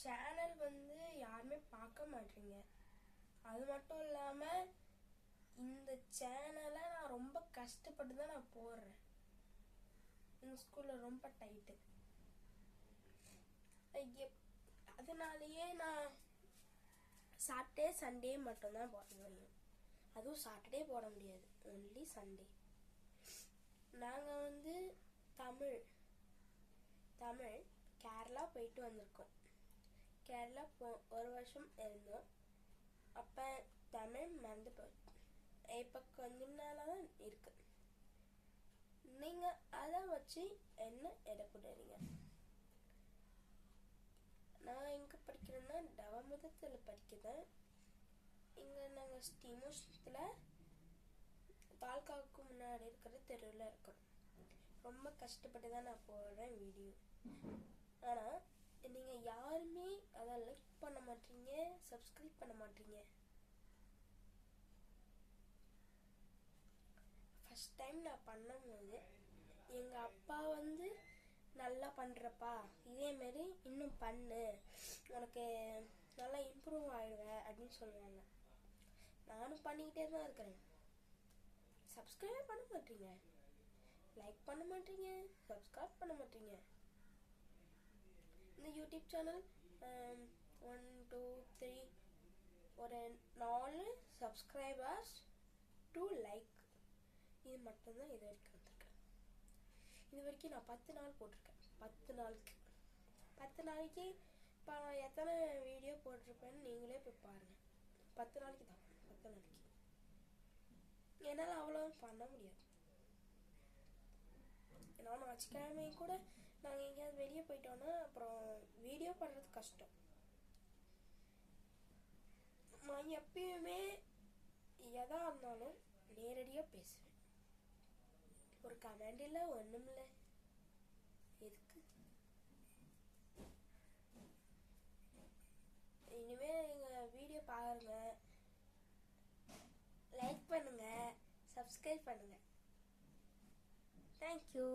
Channel வந்து யாருமே பார்க்க மாட்டீங்க. அது மட்டும் இல்லாம இந்த சேனலை நான் ரொம்ப கஷ்டப்பட்டு தான் நான் போடுறேன். எங்க ஸ்கூல்ல ரொம்ப டைட்டு. அதனாலயே நான் சாட்டர்டே சண்டே மட்டும்தான் போட முடியும். அதுவும் சாட்டர்டே போட முடியாது, ஒன்லி சண்டே. நாங்கள் வந்து தமிழ் கேரளா போயிட்டு வந்திருக்கோம். கேரளா ஒரு வருஷம் இருந்தோம். அப்போ தமிழ் மறந்து போச்சு. இப்போ கொஞ்ச நாளாக தான் இருக்கு. நீங்கள் அதை வச்சு என்ன இடப்படுறீங்க? நான் எங்கே படிக்கிறேன்னா டவமுதத்தில் படிக்கிறேன். இங்கே நாங்கள் ஸ்ரீமுஷ்த்தில் தாலுகாவுக்கு முன்னாடி இருக்கிற தெருவில் இருக்கோம். ரொம்ப கஷ்டப்பட்டு தான் நான் போடுறேன் வீடியோ. ஆனால் நீங்கள் யாருமே அதை லைக் பண்ண மாட்டீங்க, சப்ஸ்கிரைப் பண்ண மாட்டீங்க. ஃபர்ஸ்ட் டைம் நான் பண்ணும்போது எங்கள் அப்பா வந்து நல்லா பண்ணுறப்பா, இதேமாரி இன்னும் பண்ணு, உனக்கு நல்லா இம்ப்ரூவ் ஆகிடுவேன் அப்படின்னு சொல்லுவாங்க. நானும் பண்ணிக்கிட்டே தான் இருக்கிறேன். சப்ஸ்கிரைப் பண்ண மாட்டீங்க, லைக் பண்ண மாட்டீங்க, சப்ஸ்கிரைப் பண்ண மாட்டீங்க. இந்த யூடியூப் சேனல் 1 2 3 ஒரு 4 சப்ஸ்கிரைபர்ஸ் 2 லைக், இது மட்டும்தான் இது வரைக்கும் வந்திருக்கேன். இது வரைக்கும் நான் 10 நாள் போட்டிருக்கேன். 10 நாளைக்கு இப்போ நான் எத்தனை வீடியோ போட்டிருப்பேன்னு நீங்களே போய் பாருங்கள். 10 நாளைக்கு தான். 10 நாளைக்கு என்னால் அவ்வளோ பண்ண முடியாது. நான் ஞாயிற்றுக்கிழமை கூட நாங்கள் எங்கேயாவது வெளியே போயிட்டோன்னா அப்புறம் வீடியோ பண்ணுறது கஷ்டம். நான் எப்பயுமே எதா இருந்தாலும் நேரடியாக பேசுவேன். ஒரு கமெண்ட் இல்லை, ஒன்றும் இல்லை. எதுக்கு? இனிமே எங்கள் வீடியோ பாருங்க, லைக் பண்ணுங்க, சப்ஸ்கிரைப் பண்ணுங்க. தேங்க்யூ.